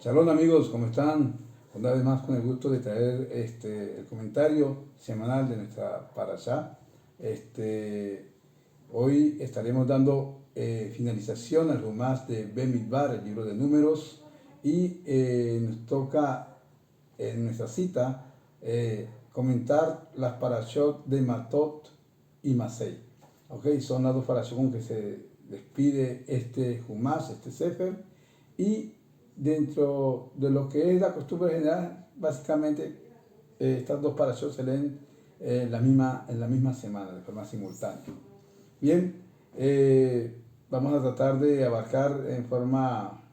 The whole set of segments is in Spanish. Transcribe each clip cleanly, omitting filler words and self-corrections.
Shalom amigos, ¿cómo están? Una vez más con el gusto de traer el comentario semanal de nuestra parashá. Hoy estaremos dando finalización al Humás de Bemidbar, el libro de Números, y nos toca en nuestra cita comentar las parashot de Matot y Masei. ¿Okay? Son las dos parashot con que se despide este Humás, este Sefer, y dentro de lo que es la costumbre general, básicamente estas dos parashot se leen en la misma semana, de forma simultánea. Bien, vamos a tratar de abarcar en forma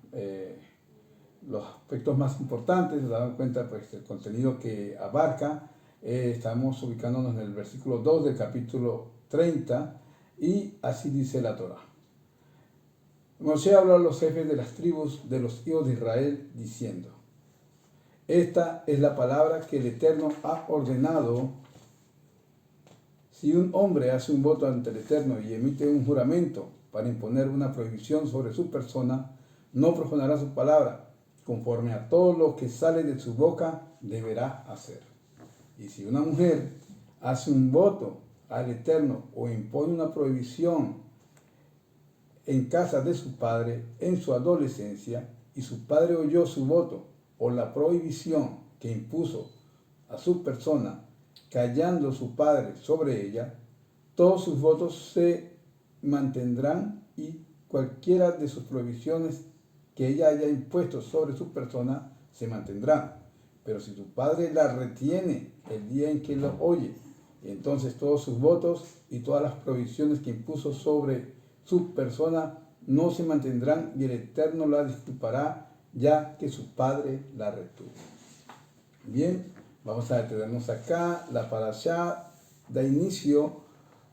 los aspectos más importantes, nos damos cuenta pues el contenido que abarca. Estamos ubicándonos en el versículo 2 del capítulo 30 y así dice la Torá. Moshe habló a los jefes de las tribus de los hijos de Israel diciendo: esta es la palabra que el Eterno ha ordenado. Si un hombre hace un voto ante el Eterno y emite un juramento para imponer una prohibición sobre su persona, no profanará su palabra, conforme a todo lo que sale de su boca deberá hacer. Y si una mujer hace un voto al Eterno o impone una prohibición en casa de su padre en su adolescencia, y su padre oyó su voto o la prohibición que impuso a su persona, callando su padre sobre ella, todos sus votos se mantendrán y cualquiera de sus prohibiciones que ella haya impuesto sobre su persona se mantendrán. Pero si su padre la retiene el día en que lo oye, entonces todos sus votos y todas las prohibiciones que impuso sobre su persona no se mantendrán y el Eterno la disculpará, ya que su padre la retuvo. Bien, vamos a detenernos acá. La parashá da inicio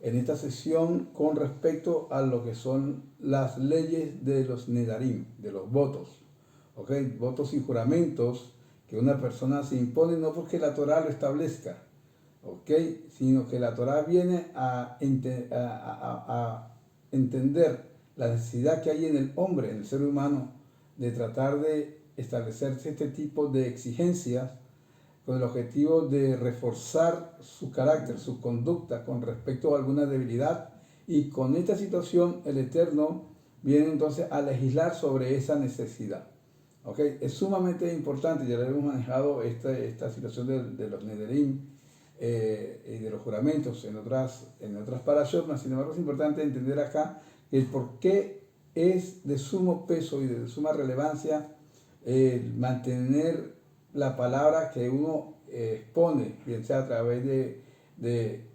en esta sesión con respecto a lo que son las leyes de los nedarim, de los votos. ¿Okay? Votos y juramentos que una persona se impone no porque la Torá lo establezca, ¿okay? Sino que la Torá viene a entender la necesidad que hay en el hombre, en el ser humano, de tratar de establecerse este tipo de exigencias con el objetivo de reforzar su carácter, su conducta con respecto a alguna debilidad, y con esta situación el Eterno viene entonces a legislar sobre esa necesidad. ¿Okay? Es sumamente importante, ya lo hemos manejado esta situación de los nederim y de los juramentos en otras parashot, sin embargo es importante entender acá el por qué es de sumo peso y de suma relevancia mantener la palabra que uno expone, bien sea a través de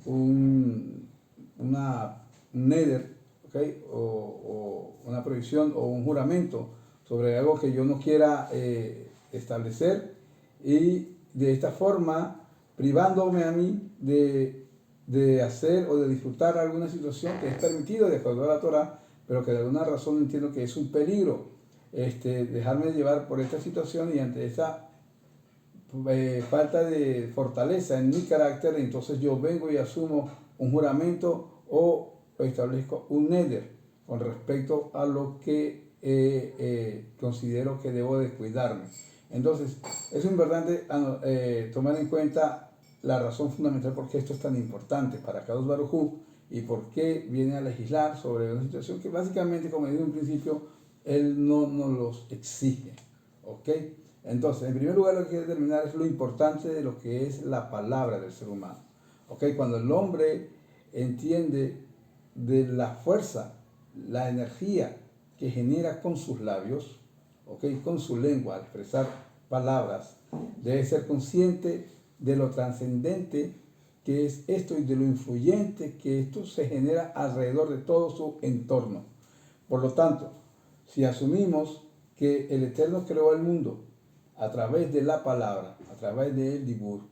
un neder, ¿okay? O una prohibición o un juramento sobre algo que yo no quiera establecer, y de esta forma privándome a mí de hacer o de disfrutar alguna situación que es permitido de acuerdo a la Torah, pero que de alguna razón entiendo que es un peligro dejarme llevar por esta situación, y ante esa falta de fortaleza en mi carácter, entonces yo vengo y asumo un juramento o establezco un neder con respecto a lo que considero que debo de cuidarme. Entonces, es importante tomar en cuenta la razón fundamental por qué esto es tan importante para Kadosh Baruj Hu y por qué viene a legislar sobre una situación que básicamente, como dije en un principio, él no nos los exige. ¿Ok? Entonces, en primer lugar, lo que hay que determinar es lo importante de lo que es la palabra del ser humano. ¿Okay? Cuando el hombre entiende de la fuerza, la energía que genera con sus labios, ¿okay? Con su lengua, al expresar palabras, debe ser consciente de lo trascendente que es esto y de lo influyente que esto se genera alrededor de todo su entorno. Por lo tanto, si asumimos que el Eterno creó el mundo a través de la palabra, a través del dibur,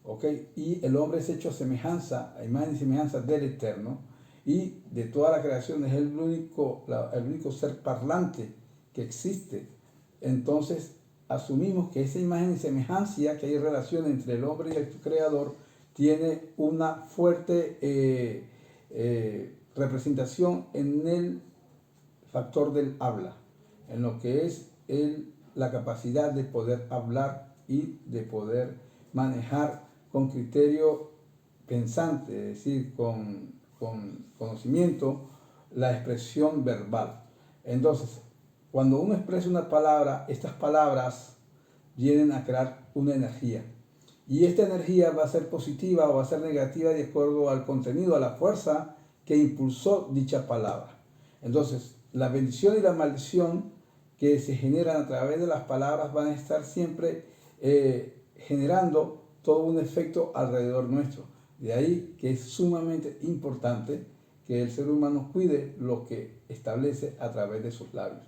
¿okay? Y el hombre es hecho a semejanza, a imagen y semejanza del Eterno, y de toda la creación es el único ser parlante que existe. Entonces asumimos que esa imagen y semejanza, que hay relación entre el hombre y el creador, tiene una fuerte representación en el factor del habla, en lo que es la capacidad de poder hablar y de poder manejar con criterio pensante, es decir, con conocimiento, la expresión verbal. Entonces, cuando uno expresa una palabra, estas palabras vienen a crear una energía. Y esta energía va a ser positiva o va a ser negativa de acuerdo al contenido, a la fuerza que impulsó dicha palabra. Entonces, la bendición y la maldición que se generan a través de las palabras van a estar siempre generando todo un efecto alrededor nuestro. De ahí que es sumamente importante que el ser humano cuide lo que establece a través de sus labios.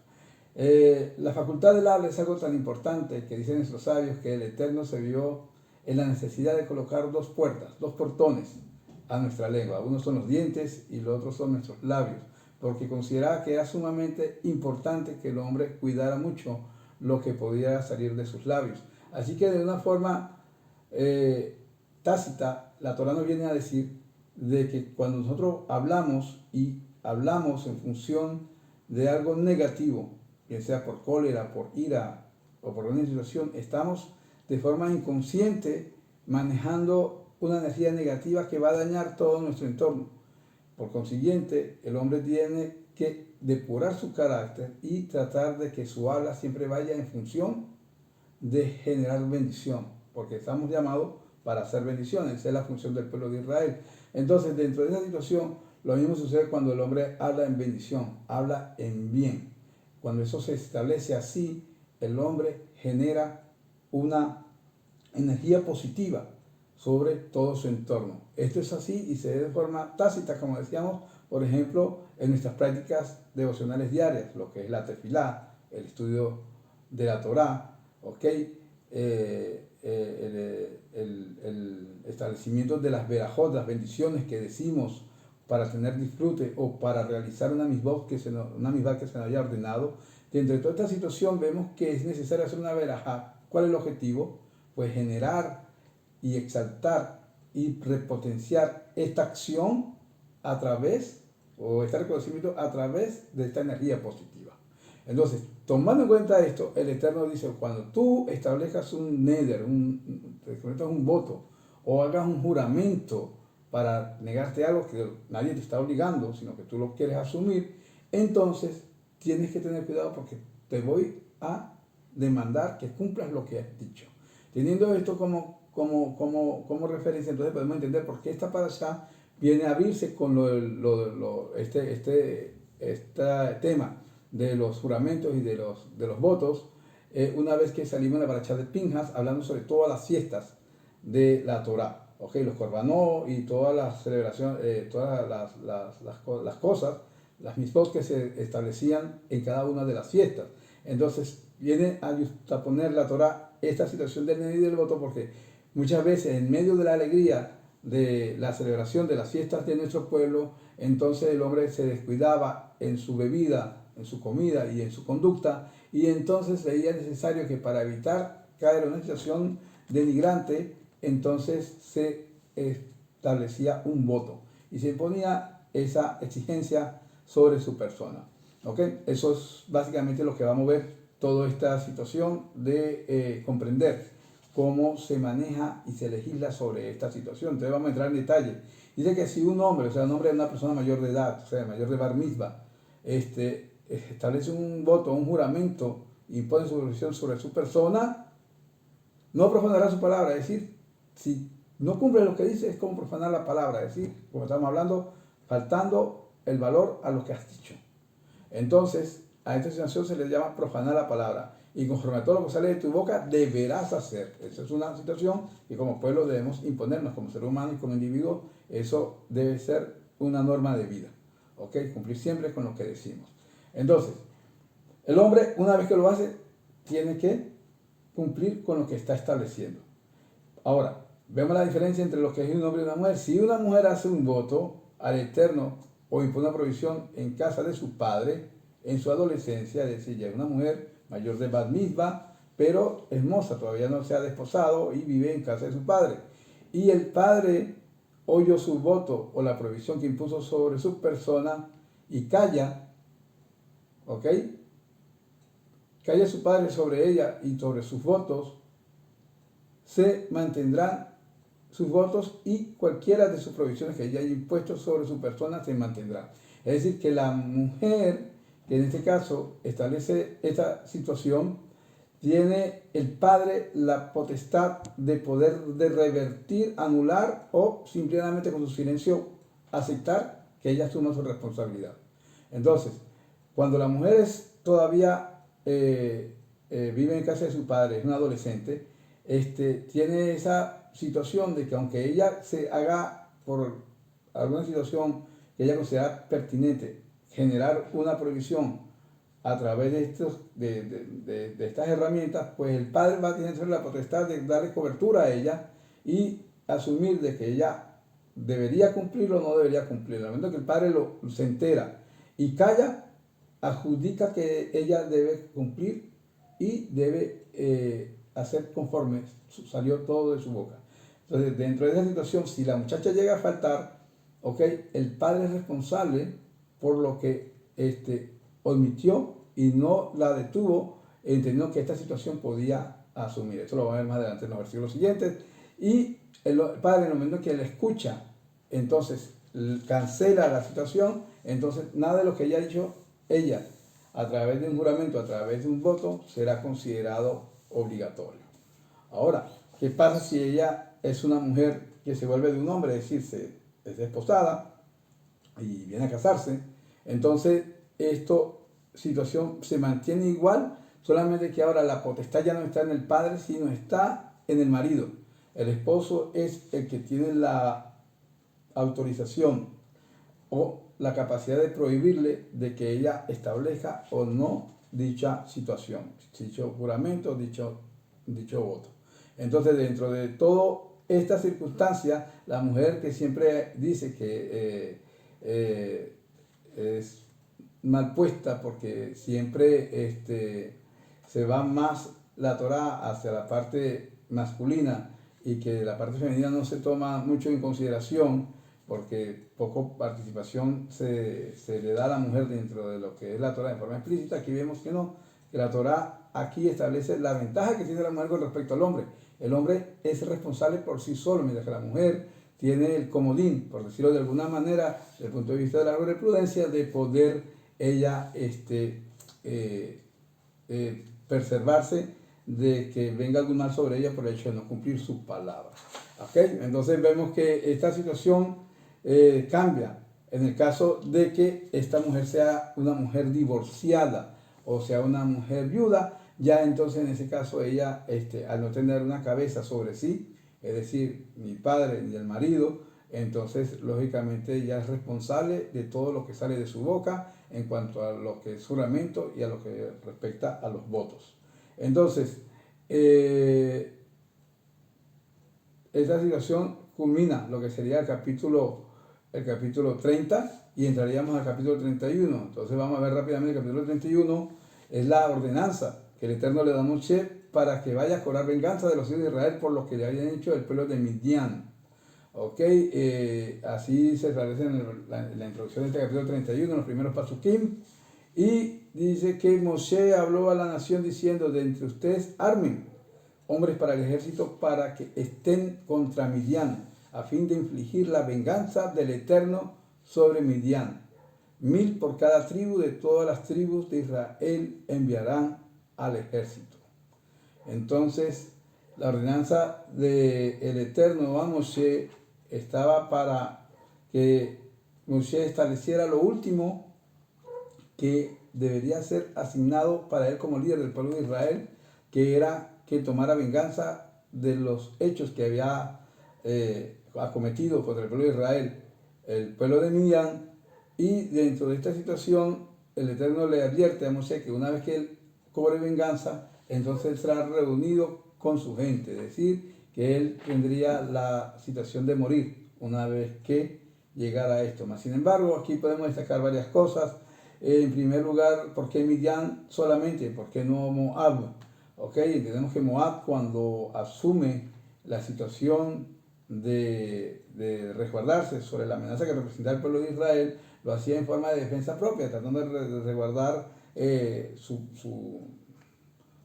La facultad del habla es algo tan importante que dicen nuestros sabios que el Eterno se vio en la necesidad de colocar dos puertas, dos portones a nuestra lengua. Uno son los dientes y los otros son nuestros labios, porque consideraba que era sumamente importante que el hombre cuidara mucho lo que podía salir de sus labios. Así que de una forma tácita, la Torá nos viene a decir de que cuando nosotros hablamos y hablamos en función de algo negativo, bien sea por cólera, por ira o por una situación, estamos de forma inconsciente manejando una energía negativa que va a dañar todo nuestro entorno. Por consiguiente, el hombre tiene que depurar su carácter y tratar de que su habla siempre vaya en función de generar bendición, porque estamos llamados para hacer bendiciones, esa es la función del pueblo de Israel. Entonces, dentro de esa situación, lo mismo sucede cuando el hombre habla en bendición, habla en bien. Cuando eso se establece así, el hombre genera una energía positiva sobre todo su entorno. Esto es así y se ve de forma tácita, como decíamos, por ejemplo, en nuestras prácticas devocionales diarias, lo que es la tefilá, el estudio de la Torá, ¿ok? El establecimiento de las verajot, las bendiciones que decimos para tener disfrute o para realizar una misbah que se nos haya ordenado. Y entre toda esta situación vemos que es necesario hacer una verajá. ¿Cuál es el objetivo? Pues generar y exaltar y repotenciar esta acción a través, o este reconocimiento a través de esta energía positiva. Entonces, tomando en cuenta esto, el Eterno dice, cuando tú establezcas un neder, un voto, o hagas un juramento para negarte algo que nadie te está obligando, sino que tú lo quieres asumir, entonces tienes que tener cuidado porque te voy a demandar que cumplas lo que has dicho. Teniendo esto como referencia, entonces podemos entender por qué esta parashá viene a abrirse con este tema de los juramentos y de los votos, una vez que salimos en la parashá de Pinjas, hablando sobre todas las fiestas de la Torá, ¿okay? Los korbanot y todas las celebraciones, todas las cosas, las mitzvot que se establecían en cada una de las fiestas. Entonces viene a justaponer la Torá esta situación del neder y del voto, porque muchas veces en medio de la alegría de la celebración de las fiestas de nuestro pueblo, entonces el hombre se descuidaba en su bebida, en su comida y en su conducta, y entonces veía necesario que para evitar caer en una situación denigrante, entonces se establecía un voto y se ponía esa exigencia sobre su persona. ¿Okay? Eso es básicamente lo que va a mover toda esta situación de comprender cómo se maneja y se legisla sobre esta situación. Entonces vamos a entrar en detalle. Dice que si un hombre, o sea, un hombre de una persona mayor de edad, o sea, mayor de bar mitzvah, establece un voto, un juramento, y impone su religión sobre su persona, no profanará su palabra. Es decir, si no cumple lo que dice, es como profanar la palabra. Es decir, como estamos hablando, faltando el valor a lo que has dicho. Entonces, a esta situación se le llama profanar la palabra. Y conforme a todo lo que sale de tu boca, deberás hacer. Esa es una situación que como pueblo debemos imponernos, como ser humano y como individuo. Eso debe ser una norma de vida. ¿Ok? Cumplir siempre con lo que decimos. Entonces, el hombre, una vez que lo hace, tiene que cumplir con lo que está estableciendo. Ahora, vemos la diferencia entre lo que es un hombre y una mujer. Si una mujer hace un voto al Eterno o impone una provisión en casa de su padre, en su adolescencia, es decir, ya es una mujer mayor de bat mitzvah, pero hermosa, todavía no se ha desposado y vive en casa de su padre. Y el padre oyó su voto o la provisión que impuso sobre su persona y calla, ¿ok? que haya su padre sobre ella y sobre sus votos, se mantendrán sus votos y cualquiera de sus provisiones que ella haya impuesto sobre su persona se mantendrá. Es decir, que la mujer, que en este caso establece esta situación, tiene el padre la potestad de poder de revertir, anular o simplemente con su silencio aceptar que ella asuma su responsabilidad. Entonces, cuando la mujer todavía vive en casa de su padre, es una adolescente, tiene esa situación de que aunque ella se haga por alguna situación que ella considera pertinente, generar una prohibición a través de estas herramientas, pues el padre va a tener la potestad de darle cobertura a ella y asumir de que ella debería cumplirlo o no debería cumplirlo. Al momento que el padre se entera y calla, adjudica que ella debe cumplir y debe hacer conforme salió todo de su boca. Entonces, dentro de esa situación, si la muchacha llega a faltar, el padre es responsable por lo que omitió y no la detuvo, entendiendo que esta situación podía asumir. Esto lo vamos a ver más adelante en los versículos siguientes. Y el padre, en el momento que la escucha, entonces cancela la situación, entonces nada de lo que ella ha dicho, ella, a través de un juramento, a través de un voto, será considerado obligatorio. Ahora, ¿qué pasa si ella es una mujer que se vuelve de un hombre, es decir, es desposada y viene a casarse? Entonces, esta situación se mantiene igual, solamente que ahora la potestad ya no está en el padre, sino está en el marido. El esposo es el que tiene la autorización o la capacidad de prohibirle de que ella establezca o no dicha situación, dicho juramento, dicho voto. Entonces, dentro de toda esta circunstancia, la mujer que siempre dice que es mal puesta porque siempre se va más la Torá hacia la parte masculina y que la parte femenina no se toma mucho en consideración porque poco participación se le da a la mujer dentro de lo que es la Torá de forma explícita. Aquí vemos que no, que la Torá aquí establece la ventaja que tiene la mujer con respecto al hombre. El hombre es responsable por sí solo, mientras que la mujer tiene el comodín, por decirlo de alguna manera, desde el punto de vista de la jurisprudencia, de poder ella preservarse de que venga algún mal sobre ella por el hecho de no cumplir sus palabras. Entonces vemos que esta situación cambia en el caso de que esta mujer sea una mujer divorciada o sea una mujer viuda. Ya entonces en ese caso ella, al no tener una cabeza sobre sí, es decir, ni padre ni el marido, entonces lógicamente ella es responsable de todo lo que sale de su boca en cuanto a lo que es juramento y a lo que respecta a los votos. Entonces, esta situación culmina lo que sería el capítulo 30 y entraríamos al capítulo 31. Entonces vamos a ver rápidamente el capítulo 31, es la ordenanza que el Eterno le da a Moshe para que vaya a cobrar venganza de los hijos de Israel por lo que le habían hecho el pueblo de Midian. Así se establece en la introducción de este capítulo 31, en los primeros pasukim, y dice que Moshe habló a la nación diciendo: de entre ustedes armen hombres para el ejército para que estén contra Midian, a fin de infligir la venganza del Eterno sobre Midian. 1000 por cada tribu de todas las tribus de Israel enviarán al ejército. Entonces, la ordenanza del Eterno a Moshe estaba para que Moshe estableciera lo último que debería ser asignado para él como líder del pueblo de Israel, que era que tomara venganza de los hechos que había acometido contra el pueblo de Israel, el pueblo de Midian. Y dentro de esta situación, el Eterno le advierte a Moshe que una vez que él cobre venganza, entonces él será reunido con su gente, es decir, que él tendría la situación de morir una vez que llegara a esto. Sin embargo, aquí podemos destacar varias cosas. En primer lugar, ¿por qué Midian solamente? ¿Por qué no Moab? Entendemos que Moab, cuando asume la situación de resguardarse sobre la amenaza que representaba el pueblo de Israel, lo hacía en forma de defensa propia, tratando de resguardar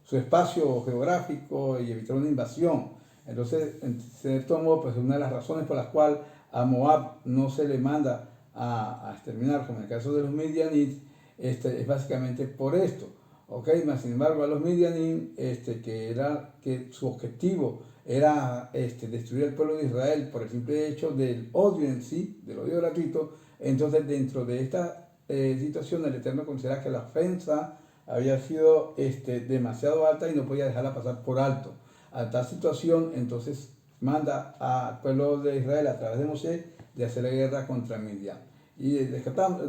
su espacio geográfico y evitar una invasión. Entonces, en cierto modo, pues una de las razones por las cuales a Moab no se le manda a exterminar, como en el caso de los Midianitas, es básicamente por esto. ¿Ok? Mas, sin embargo, a los Midianim, que su objetivo era destruir el pueblo de Israel por el simple hecho del odio en sí, del odio gratuito. Entonces, dentro de esta situación, el Eterno considera que la ofensa había sido demasiado alta y no podía dejarla pasar por alto. A tal situación, entonces, manda al pueblo de Israel a través de Moshe de hacer la guerra contra Midian. Y rescatamos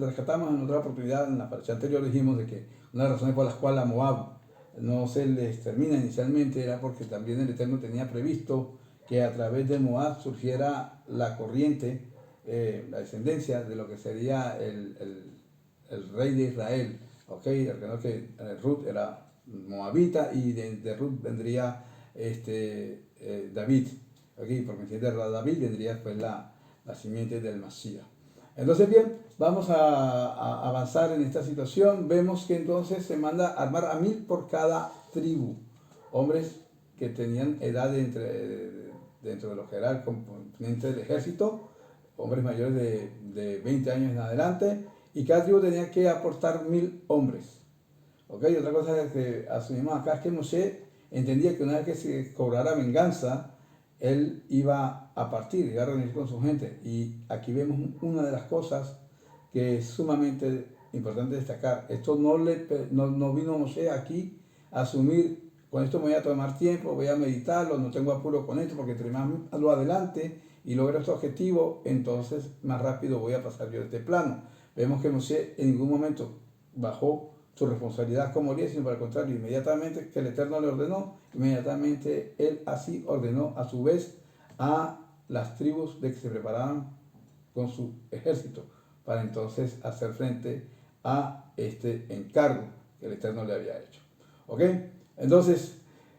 en otra oportunidad, en la parasha anterior dijimos de que una de las razones por las cuales a Moab no se le extermina inicialmente era porque también el Eterno tenía previsto que a través de Moab surgiera la corriente, la descendencia de lo que sería el rey de Israel. ¿Okay? Recordemos que Ruth era moabita y de Ruth vendría David. ¿Okay? Por coincidencia de David vendría pues la simiente del Masías. Entonces, bien, vamos a avanzar en esta situación. Vemos que entonces se manda a armar a 1000 por cada tribu. Hombres que tenían edad dentro de lo que era el componente del ejército, hombres mayores de 20 años en adelante, y cada tribu tenía que aportar 1000 hombres. ¿Ok? Y otra cosa que asumimos acá es que Moshe entendía que una vez que se cobrara venganza, él iba a partir, iba a reunirse con su gente. Y aquí vemos una de las cosas que es sumamente importante destacar. Esto no vino Moshe aquí a asumir, con esto me voy a tomar tiempo, voy a meditarlo, no tengo apuro con esto, porque entre más lo adelante y logro este objetivo, entonces más rápido voy a pasar yo de este plano. Vemos que Moshe en ningún momento bajó su responsabilidad como líder, sino por el contrario, inmediatamente que el Eterno le ordenó, inmediatamente él así ordenó a su vez a las tribus de que se prepararan con su ejército para entonces hacer frente a este encargo que el Eterno le había hecho. ¿Ok? Entonces,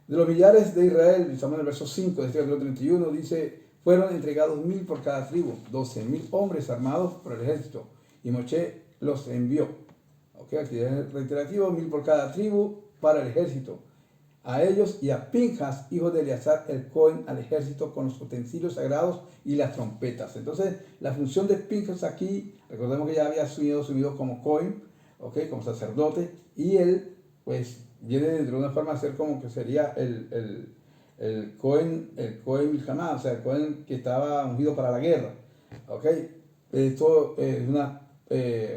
de los millares de Israel, estamos en el verso 5 de este capítulo 31, dice, fueron entregados 1000 por cada tribu, 12.000 hombres armados por el ejército, y Moshe los envió. Okay, aquí es reiterativo, 1000 por cada tribu para el ejército. A ellos y a Pinjas, hijo de Eleazar el Cohen, al ejército con los utensilios sagrados y las trompetas. Entonces, la función de Pinjas aquí, recordemos que ya había subido como Cohen, okay, como sacerdote, y él, pues, viene de una forma a ser como que sería el Cohen Milhamá, o sea, el Cohen que estaba ungido para la guerra. Okay. Esto es una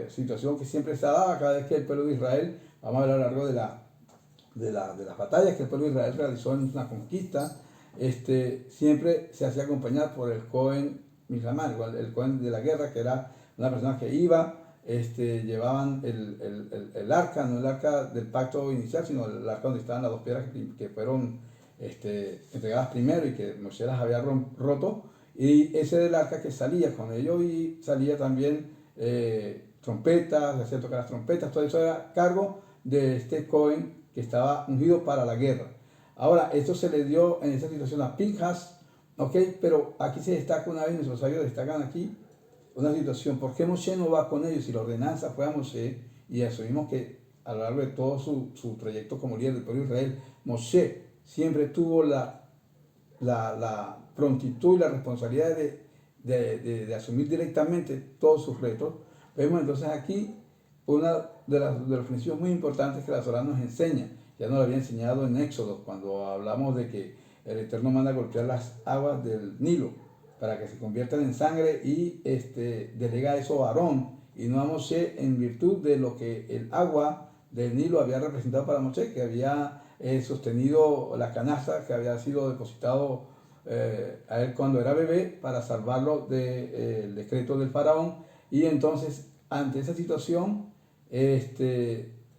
situación que siempre se daba cada vez que el pueblo de Israel, vamos a hablar a lo largo de las batallas que el pueblo de Israel realizó en una conquista, siempre se hacía acompañar por el Cohen Milhamá, el Cohen de la guerra, que era una persona que iba, llevaban el arca, no el arca del pacto inicial, sino el arca donde estaban las dos piedras que fueron entregadas primero y que Moshe las había roto, y ese era el arca que salía con ello, y salía también trompetas, hacía tocar las trompetas, todo eso era cargo de este Cohen que estaba ungido para la guerra. Ahora, esto se le dio en esta situación a Pinjas, ¿ok? Pero aquí se destaca una vez, nuestros sabios destacan aquí una situación, ¿por qué Moshe no va con ellos? Si la ordenanza fue a Moshe, y asumimos que a lo largo de todo su trayecto como líder del pueblo de Israel, Moshe siempre tuvo la prontitud y la responsabilidad de asumir directamente todos sus retos. Vemos entonces aquí una de los principios muy importantes que la Torá nos enseña. Ya nos lo había enseñado en Éxodo, cuando hablamos de que el Eterno manda a golpear las aguas del Nilo para que se conviertan en sangre, y delega eso a Aarón y no a Moshe, en virtud de lo que el agua del Nilo había representado para Moshe, que había sostenido la canasta que había sido depositado a él cuando era bebé para salvarlo del decreto del faraón. Y entonces, ante esa situación,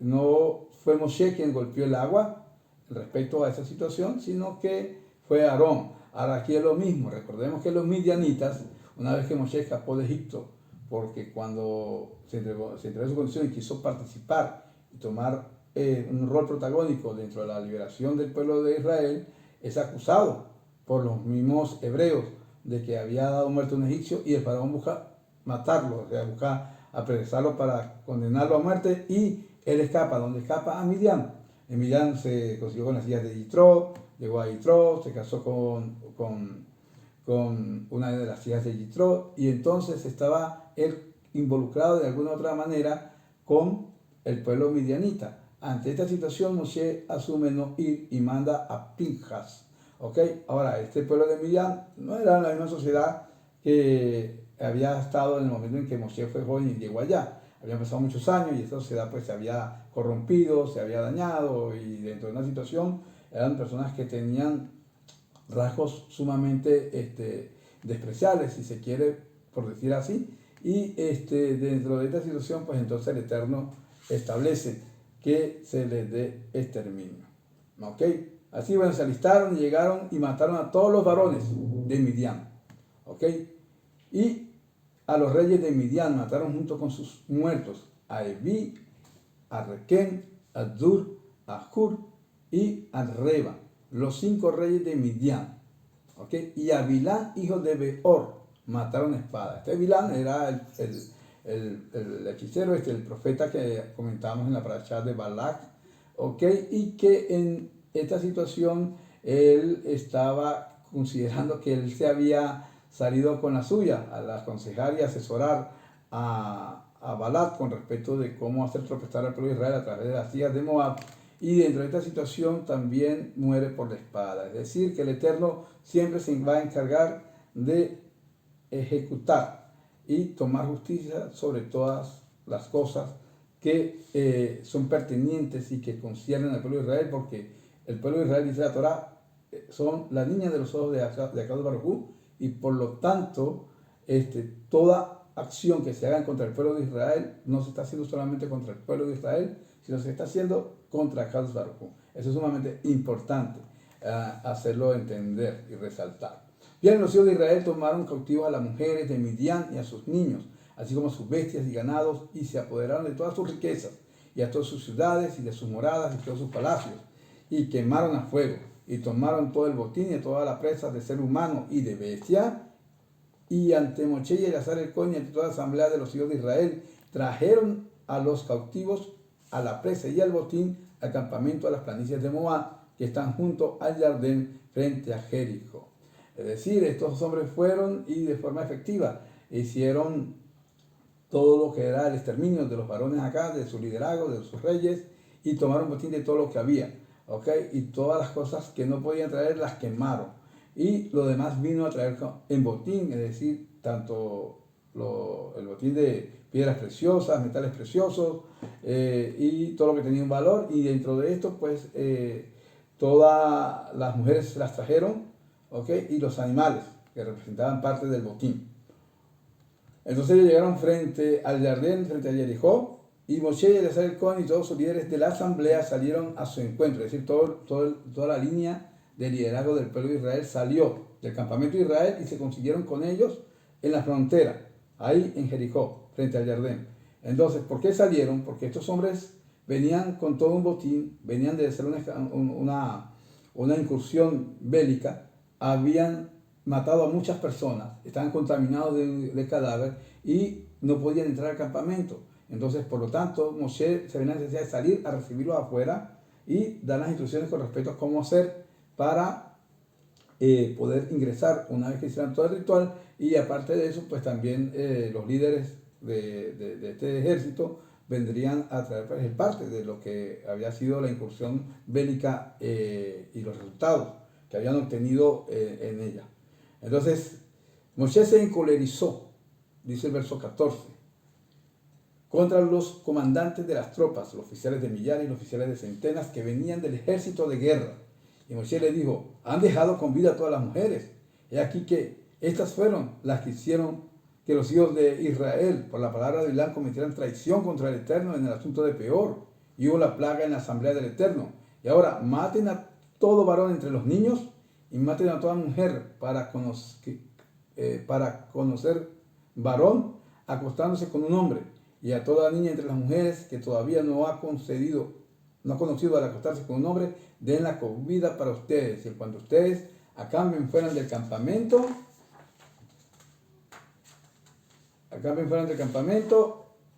no fue Moshe quien golpeó el agua respecto a esa situación, sino que fue Aarón. Ahora aquí es lo mismo, recordemos que los midianitas, una vez que Moshe escapó de Egipto, porque cuando se entregó su condición y quiso participar y tomar un rol protagónico dentro de la liberación del pueblo de Israel, es acusado por los mismos hebreos de que había dado muerte a un egipcio, y el faraón busca matarlo, o sea, busca apresarlo para condenarlo a muerte, y él escapa. ¿Dónde escapa? A Midian. Midian se consiguió con las hijas de Yitro, llegó a Yitro, se casó con una de las hijas de Yitro, y entonces estaba él involucrado de alguna otra manera con el pueblo midianita. Ante esta situación, Moshe asume no ir y manda a Pinjas. ¿Ok? Ahora, este pueblo de Midian no era la misma sociedad que había estado en el momento en que Moshe fue joven y llegó allá. Habían pasado muchos años y esta sociedad pues se había corrompido, se había dañado, y dentro de una situación eran personas que tenían rasgos sumamente despreciables, si se quiere, por decir así. Y dentro de esta situación, pues entonces el Eterno establece que se les dé exterminio. ¿Ok? Así, bueno, se alistaron y llegaron y mataron a todos los varones de Midian. ¿Ok? Y a los reyes de Midian mataron junto con sus muertos a Evi, a Requem, a Zur, a Hur y a Reba, los 5 reyes de Midian. ¿Ok? Y a Bilán, hijo de Beor, mataron a espada. Este Bilán era el hechicero, el profeta que comentábamos en la parashá de Balak, ¿ok? Y que en esta situación él estaba considerando que él se había salido con la suya al aconsejar y asesorar a Balak con respecto de cómo hacer tropezar al pueblo de Israel a través de las hijas de Moab. Y dentro de esta situación también muere por la espada. Es decir, que el Eterno siempre se va a encargar de ejecutar y tomar justicia sobre todas las cosas que son pertinentes y que conciernen al pueblo de Israel, porque el pueblo de Israel, dice la Torá, son la niña de los ojos de Akadosh Baruj Hu, y por lo tanto toda acción que se haga contra el pueblo de Israel no se está haciendo solamente contra el pueblo de Israel, sino se está haciendo contra Akadosh Baruj Hu. Eso es sumamente importante hacerlo entender y resaltar. Bien, los hijos de Israel tomaron cautivos a las mujeres de Midian y a sus niños, así como a sus bestias y ganados, y se apoderaron de todas sus riquezas, y a todas sus ciudades, y de sus moradas, y todos sus palacios, y quemaron a fuego, y tomaron todo el botín y toda la presa de ser humano y de bestia. Y ante Moshe y Eleazar el Cohen y ante toda la asamblea de los hijos de Israel, trajeron a los cautivos a la presa y al botín al campamento a las planicies de Moab, que están junto al Jardén frente a Jericó. Es decir, estos hombres fueron y de forma efectiva hicieron todo lo que era el exterminio de los varones acá, de su liderazgo, de sus reyes, y tomaron botín de todo lo que había, ¿ok? Y todas las cosas que no podían traer las quemaron. Y lo demás vino a traer en botín, es decir, tanto el botín de piedras preciosas, metales preciosos, y todo lo que tenía un valor. Y dentro de esto, pues, todas las mujeres se las trajeron, ¿ok? Y los animales, que representaban parte del botín. Entonces ellos llegaron frente al Jardín, frente a Jericó, y Moshe y Eleazar el Cohen y todos sus líderes de la asamblea salieron a su encuentro. Es decir, toda la línea de liderazgo del pueblo de Israel salió del campamento de Israel y se consiguieron con ellos en la frontera, ahí en Jericó, frente al Jardín. Entonces, ¿por qué salieron? Porque estos hombres venían con todo un botín, venían de hacer una incursión bélica, habían matado a muchas personas, estaban contaminados de cadáver y no podían entrar al campamento. Entonces, por lo tanto, Moshe se ve la necesidad de salir a recibirlos afuera y dar las instrucciones con respecto a cómo hacer para poder ingresar una vez que hicieran todo el ritual. Y aparte de eso, pues también los líderes de este ejército vendrían a traer pues, parte de lo que había sido la incursión bélica y los resultados que habían obtenido en ella. Entonces, Moshe se encolerizó, dice el verso 14, contra los comandantes de las tropas, los oficiales de millares y los oficiales de centenas que venían del ejército de guerra. Y Moshe le dijo, han dejado con vida a todas las mujeres. He aquí que estas fueron las que hicieron que los hijos de Israel, por la palabra de Bilán, cometieran traición contra el Eterno en el asunto de Peor. Y hubo la plaga en la asamblea del Eterno. Y ahora maten a todo varón entre los niños y maten a toda mujer para conocer varón acostándose con un hombre, y a toda niña entre las mujeres que todavía no ha conocido al acostarse con un hombre, den la comida para ustedes. Y cuando ustedes acampen fueran del campamento,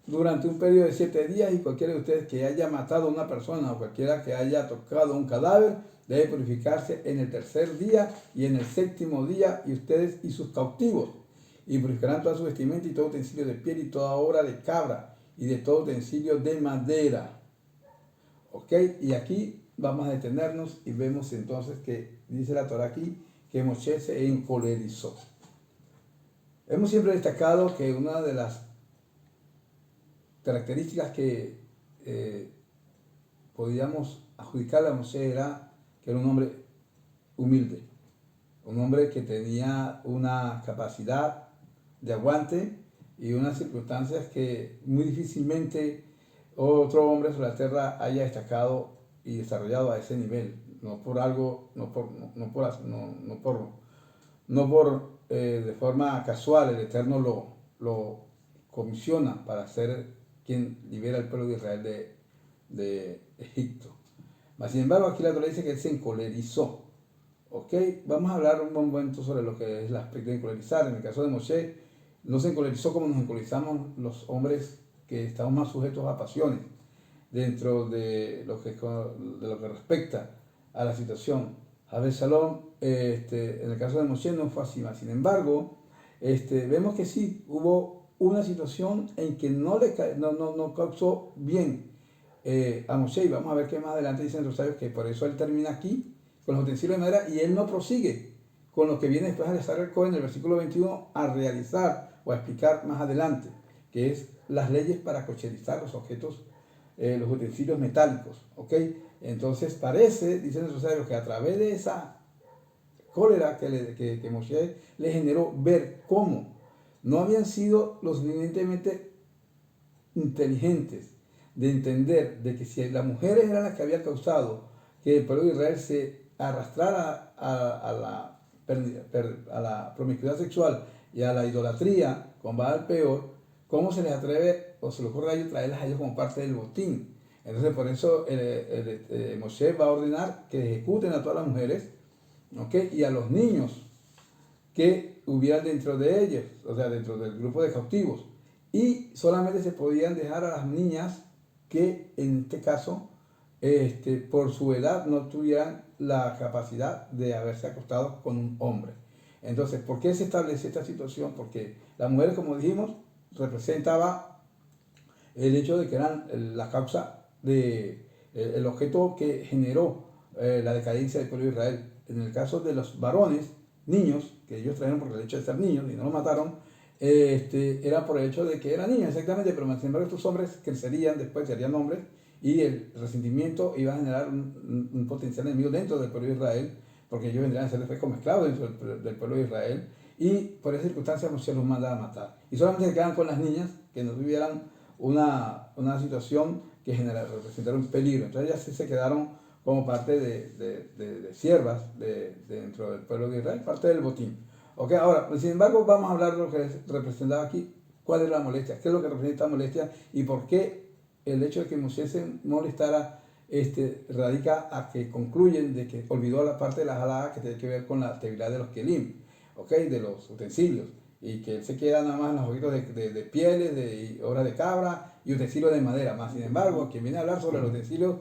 durante un periodo de 7 días y cualquiera de ustedes que haya matado a una persona o cualquiera que haya tocado un cadáver debe purificarse en el tercer día y en el séptimo día, y ustedes y sus cautivos, y purificarán toda su vestimenta y todo utensilio de piel y toda obra de cabra y de todo utensilio de madera. ¿Ok? Y aquí vamos a detenernos y vemos entonces que dice la Torah aquí que Moshe se encolerizó. Hemos siempre destacado que una de las características que podíamos adjudicarle a Moshe era que era un hombre humilde, un hombre que tenía una capacidad de aguante y unas circunstancias que muy difícilmente otro hombre sobre la tierra haya destacado y desarrollado a ese nivel, no por algo, no por de forma casual. El Eterno lo comisiona para ser quien libera al pueblo de Israel de Egipto. Mas, sin embargo, aquí la Torah dice que él se encolerizó. ¿Ok? Vamos a hablar un momento sobre lo que es el aspecto de encolerizar. En el caso de Moshe, no se encolerizó como nos encolerizamos los hombres que estamos más sujetos a pasiones dentro de lo que respecta a la situación. Absalom, en el caso de Moshe no fue así más. Sin embargo, vemos que sí, hubo una situación en que no causó bien a Moshe. Y vamos a ver que más adelante dicen los sabios que por eso él termina aquí con los utensilios de madera y él no prosigue con lo que viene después al estar el Cohen en el versículo 21 a realizar o a explicar más adelante, que es las leyes para cocherizar los objetos, los utensilios metálicos. ¿Ok? Entonces parece, dicen los sabios, que a través de esa cólera que Moshe le generó ver cómo no habían sido lo suficientemente inteligentes de entender de que si las mujeres eran las que habían causado que el pueblo de Israel se arrastrara a la promiscuidad sexual y a la idolatría con Baal peor, ¿cómo se les atreve o se les ocurre a ellos traerlas a ellos como parte del botín? Entonces por eso Moshe va a ordenar que ejecuten a todas las mujeres, ¿okay? Y a los niños que hubieran dentro de ellos, o sea, dentro del grupo de cautivos. Y solamente se podían dejar a las niñas que en este caso, por su edad, no tuvieran la capacidad de haberse acostado con un hombre. Entonces, ¿por qué se establece esta situación? Porque las mujeres, como dijimos, representaba el hecho de que eran la causa el objeto que generó la decadencia del pueblo de Israel. En el caso de los varones, niños, que ellos trajeron por el hecho de ser niños y no los mataron, era por el hecho de que eran niños, exactamente, pero sin embargo estos hombres crecerían, después serían hombres, y el resentimiento iba a generar un potencial enemigo dentro del pueblo de Israel, porque ellos vendrían a ser después como esclavos dentro del pueblo de Israel, y por esa circunstancia Moshe los manda a matar. Y solamente se quedan con las niñas que no tuvieran una situación que representara un peligro. Entonces ellas sí se quedaron como parte de siervas dentro del pueblo de Israel, parte del botín. Okay, ahora, sin embargo, vamos a hablar de lo que representaba aquí. ¿Cuál es la molestia? ¿Qué es lo que representa molestia? ¿Y por qué el hecho de que Moshe se molestara radica a que concluyen de que olvidó la parte de la jalada que tiene que ver con la actividad de los kelim, ¿okay? De los utensilios, y que él se queda nada más en los ojitos de pieles, de obra de cabra y utensilios de madera. Más sin embargo, quien viene a hablar sobre los utensilios,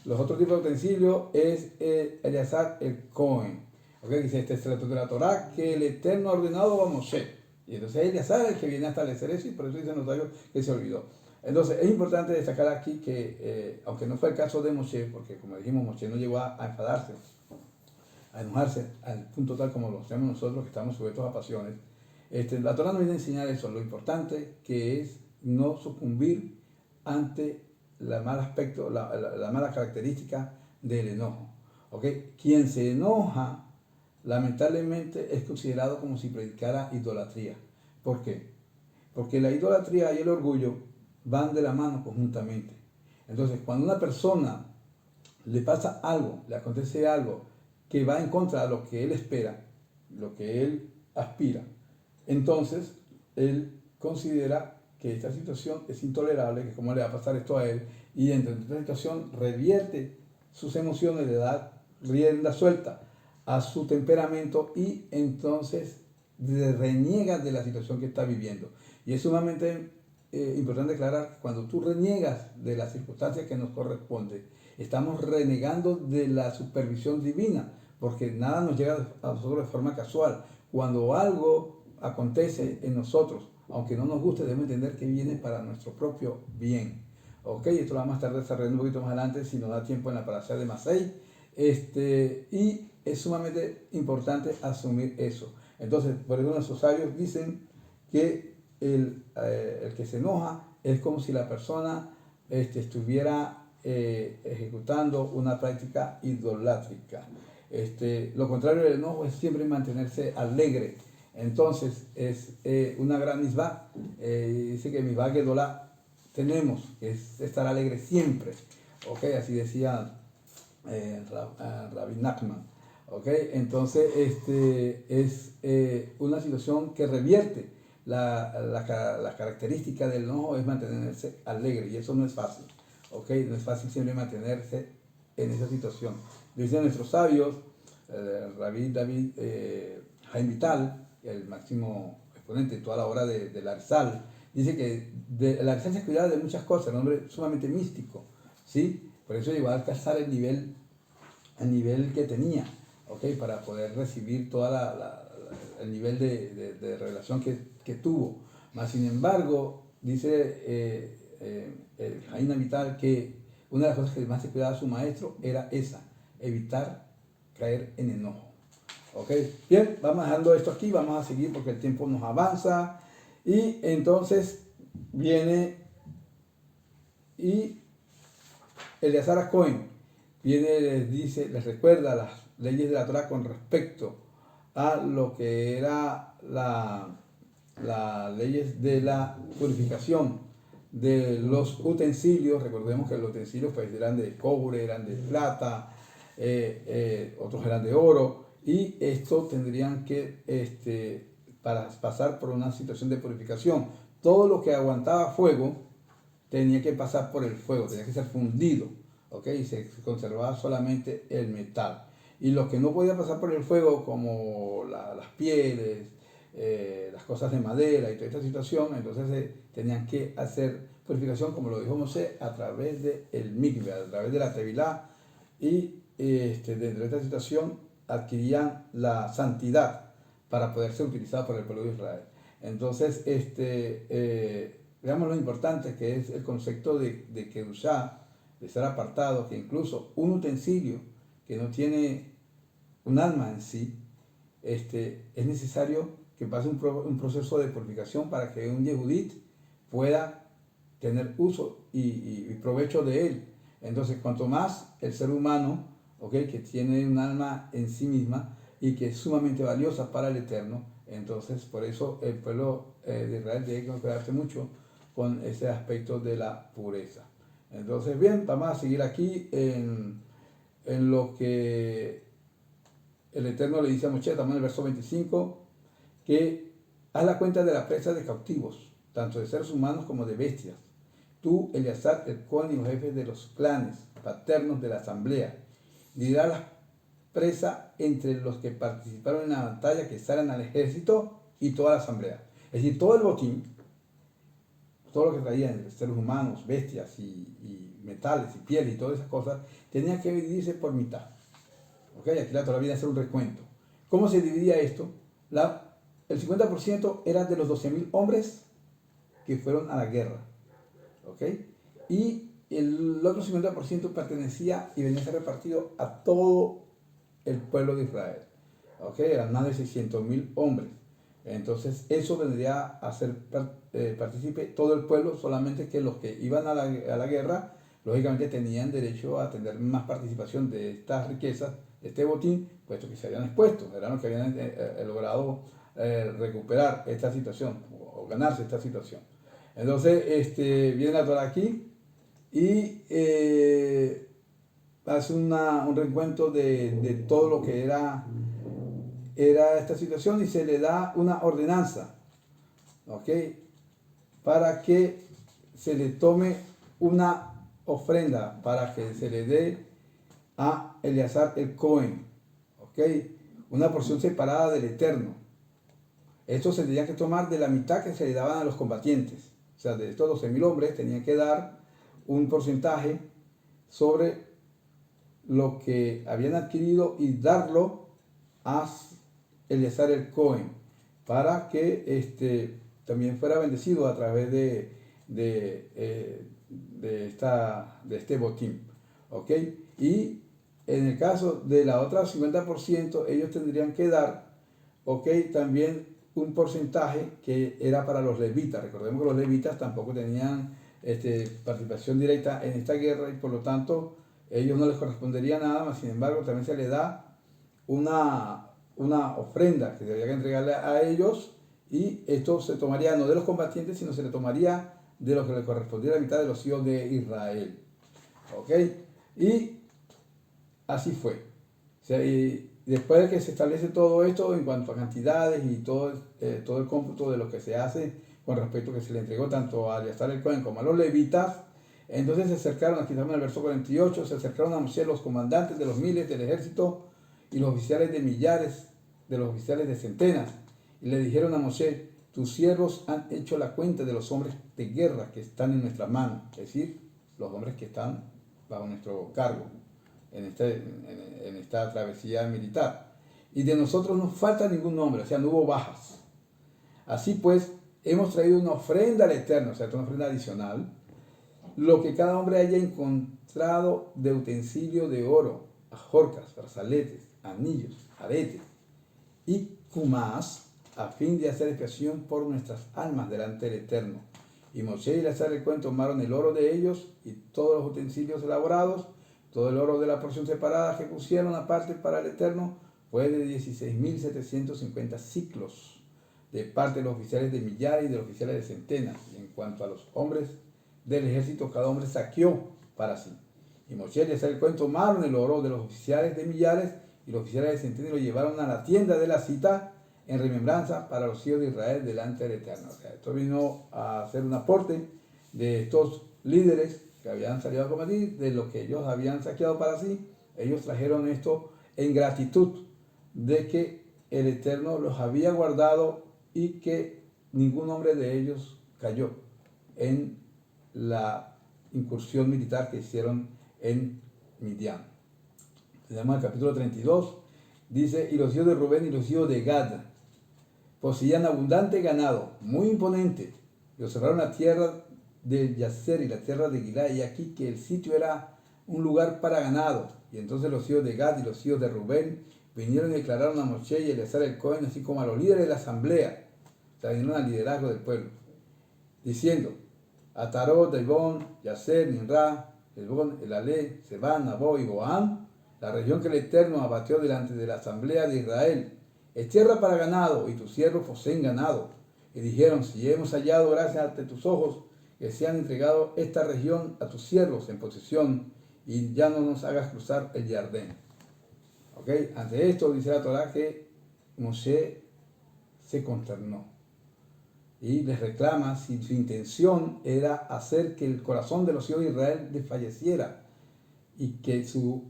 los otros tipos de utensilios, es Eleazar el Cohen. ¿Okay? Dice, este es el de la Torah que el Eterno ha ordenado a Moshe. Y entonces es Eleazar el que viene a establecer eso, y por eso dicen los sabios que se olvidó. Entonces es importante destacar aquí que, aunque no fue el caso de Moshe, porque como dijimos, Moshe no llegó a enfadarse, a enojarse al punto tal como lo hacemos nosotros que estamos sujetos a pasiones, la Torah nos viene a enseñar eso, lo importante que es no sucumbir ante la mal aspecto, la mala característica del enojo. ¿Okay? Quien se enoja, lamentablemente, es considerado como si predicara idolatría. ¿Por qué? Porque la idolatría y el orgullo van de la mano conjuntamente. Entonces, cuando a una persona le pasa algo, le acontece algo que va en contra de lo que él espera, lo que él aspira, entonces él considera que esta situación es intolerable, que cómo le va a pasar esto a él, y dentro de esta situación revierte sus emociones, le da rienda suelta a su temperamento y entonces reniega de la situación que está viviendo. Y es sumamente importante aclarar, cuando tú reniegas de las circunstancias que nos corresponde, estamos renegando de la supervisión divina, porque nada nos llega a nosotros de forma casual. Cuando algo acontece en nosotros, aunque no nos guste, debemos entender que viene para nuestro propio bien. Ok, esto lo vamos a estar desarrollando un poquito más adelante si nos da tiempo en la parasha de Masei. Y es sumamente importante asumir eso. Entonces, por eso nuestros sabios dicen que el que se enoja es como si la persona estuviera ejecutando una práctica idolátrica. Lo contrario del enojo es siempre mantenerse alegre. Entonces, es una gran misbah. Dice que misbah gedolá tenemos, que es estar alegre siempre. ¿Okay? Así decía Rabbi Nachman. ¿Okay? Entonces, es una situación que revierte la característica del enojo, es mantenerse alegre, y eso no es fácil. ¿Okay? No es fácil siempre mantenerse en esa situación. Dicen nuestros sabios, Rabbi David Haim Vital, el máximo exponente de toda la obra de Arizal, dice que la Arizal se cuidaba de muchas cosas, era un hombre sumamente místico, ¿sí? Por eso llegó a alcanzar el nivel que tenía, ¿okay? Para poder recibir todo el nivel de revelación que tuvo. Mas, sin embargo, dice Jaina Vital que una de las cosas que más se cuidaba su maestro era esa, evitar caer en enojo. ¿Okay? Bien, vamos dejando esto aquí, vamos a seguir porque el tiempo nos avanza. Y entonces viene y Eleazar a Cohen viene, les dice, les recuerda las leyes de la Torah con respecto a lo que era las leyes de la purificación de los utensilios. Recordemos que los utensilios pues eran de cobre, eran de plata, otros eran de oro, y esto tendrían que, para pasar por una situación de purificación, todo lo que aguantaba fuego tenía que pasar por el fuego, tenía que ser fundido, ¿ok? Y se conservaba solamente el metal. Y lo que no podía pasar por el fuego, como las pieles, las cosas de madera y toda esta situación, entonces tenían que hacer purificación, como lo dijo Moshe, a través del mikve, a través de la tevilá, y dentro de esta situación adquirían la santidad para poder ser utilizada por el pueblo de Israel. Entonces, veamos lo importante que es el concepto de Kedushá, de ser apartado, que incluso un utensilio que no tiene un alma en sí, es necesario que pase un proceso de purificación para que un yehudit pueda tener uso y provecho de él. Entonces, cuanto más el ser humano, ¿okay? Que tiene un alma en sí misma y que es sumamente valiosa para el Eterno, entonces por eso el pueblo de Israel tiene que cuidarse mucho con ese aspecto de la pureza. Entonces, bien, vamos a seguir aquí en lo que el Eterno le dice a Moshe, también en el verso 25, que haz la cuenta de la presa de cautivos, tanto de seres humanos como de bestias. Tú, Eleazar, el Cohen y los jefes de los clanes paternos de la asamblea, dividirás la presa entre los que participaron en la batalla, que salen al ejército, y toda la asamblea. Es decir, todo el botín, todo lo que traían seres humanos, bestias y metales y piel y todas esas cosas, tenía que dividirse por mitad. ¿Okay? Aquí la Torah viene a hacer un recuento. ¿Cómo se dividía esto? El 50% era de los 12.000 hombres que fueron a la guerra. ¿Okay? Y el otro 50% pertenecía y venía a ser repartido a todo el pueblo de Israel. ¿Okay? Eran más de 600.000 hombres. Entonces eso vendría a ser partícipe todo el pueblo, solamente que los que iban a la guerra, lógicamente tenían derecho a tener más participación de estas riquezas, de este botín, puesto que se habían expuesto, eran los que habían logrado recuperar esta situación o ganarse esta situación. Entonces viene la Torah aquí y hace un recuento de todo lo que era esta situación, y se le da una ordenanza, ¿ok? Para que se le tome una ofrenda, para que se le dé a Eleazar el Cohen, ¿ok? Una porción separada del Eterno. Esto se tendría que tomar de la mitad que se le daban a los combatientes, sea, de estos 12.000 hombres, tenían que dar un porcentaje sobre lo que habían adquirido y darlo a Eleazar el Cohen, para que también fuera bendecido a través de este botín. ¿Ok? Y en el caso de la otra 50%, ellos tendrían que dar, ¿ok?, también un porcentaje que era para los levitas. Recordemos que los levitas tampoco tenían participación directa en esta guerra y por lo tanto ellos no les correspondería nada, más sin embargo también se les da una ofrenda que debería entregarle a ellos, y esto se tomaría no de los combatientes, sino se le tomaría de lo que le correspondiera a la mitad de los hijos de Israel. ¿Ok? Y así fue. O sea, y después de que se establece todo esto en cuanto a cantidades y todo el cómputo de lo que se hace con respecto a que se le entregó tanto a Eleazar el Cohen como a los levitas, entonces se acercaron, aquí estamos en el verso 48, se acercaron a Moshe los comandantes de los miles del ejército y los oficiales de millares, de los oficiales de centenas, y le dijeron a Moshe: tus siervos han hecho la cuenta de los hombres de guerra que están en nuestra mano, es decir, los hombres que están bajo nuestro cargo en esta travesía militar. Y de nosotros no falta ningún nombre, o sea, no hubo bajas. Así pues, hemos traído una ofrenda al Eterno, o sea, una ofrenda adicional, lo que cada hombre haya encontrado de utensilio de oro, ajorcas, brazaletes, anillos, aretes y cumás, a fin de hacer expiación por nuestras almas delante del Eterno. Y Moshe y Eleazar el Cohen tomaron el oro de ellos y todos los utensilios elaborados, todo el oro de la porción separada que pusieron aparte para el Eterno fue de 16.750 ciclos, de parte de los oficiales de millares y de los oficiales de centenas. Y en cuanto a los hombres del ejército, cada hombre saqueó para sí. Y Moshe y Eleazar el Cohen tomaron el oro de los oficiales de millares y los oficiales de centenas y lo llevaron a la tienda de la cita en remembranza para los hijos de Israel delante del Eterno. O sea, esto vino a hacer un aporte de estos líderes que habían salido a combatir, de lo que ellos habían saqueado para sí. Ellos trajeron esto en gratitud de que el Eterno los había guardado y que ningún hombre de ellos cayó en la incursión militar que hicieron en Midian. Tenemos el capítulo 32, dice: y los hijos de Rubén y los hijos de Gad poseían abundante ganado, muy imponente, y observaron la tierra de Yaser y la tierra de Gilad, y aquí que el sitio era un lugar para ganado. Y entonces los hijos de Gad y los hijos de Rubén vinieron y declararon a Moshe y Eleazar el Cohen, así como a los líderes de la asamblea, o sea, vinieron al liderazgo del pueblo, diciendo: Atarot, Dibón, Yaser, Ninra, Elbón, Elalé, Sebán, Nabó y Boán, la región que el Eterno abatió delante de la asamblea de Israel, es tierra para ganado, y tus siervos poseen ganado. Y dijeron: si hemos hallado gracia ante tus ojos, que se han entregado esta región a tus siervos en posesión, y ya no nos hagas cruzar el Jardín. ¿Ok? Ante esto dice la Torá que Moshe se consternó y les reclama si su intención era hacer que el corazón de los hijos de Israel desfalleciera y que su